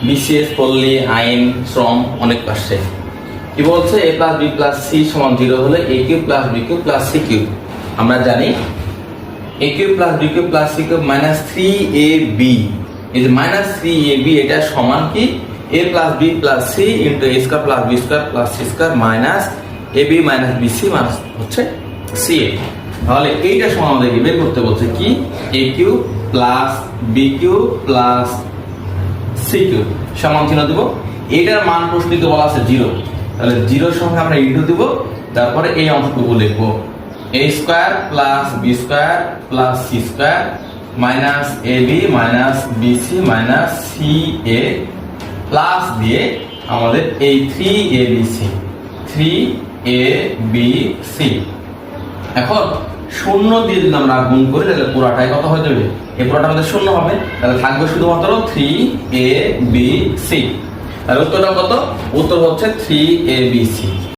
BCS, পল্লী, আইন, শ্রম অনেক আসছে। কি বলছে a plus B plus C সমান 0 হলে a cube plus B cube plus C cube. আমরা জানি a cube plus B cube plus C cube minus 3ab, এই যে মাইনাস 3ab এটা সমান কি a plus B plus C into a square plus B square plus C square minus ab minus BC minus হচ্ছে C. তাহলে এইটা সমান আমাদেরকে বের করতে বলছে কি a cube plus B cube plus C cube সমান চিহ্ন দেব। এইটার মান প্রশ্নিত বলা আছে 0, তাহলে 0 সঙ্গে আমরা ইনটু দেব, তারপরে এই অংশটুকু লিখব a square plus B square plus C square minus ab minus BC minus C A plus দিয়ে আমাদের এই 3abc। এখন শূন্য দিয়ে যদি আমরা গুণ করি তাহলে পুরাটাই কত হয়ে যাবে? এই পুরাটা আমাদের শূন্য হবে, তাহলে থাকবে শুধুমাত্র 3abc। তাহলে উত্তরটা কত? উত্তর হচ্ছে 3abc।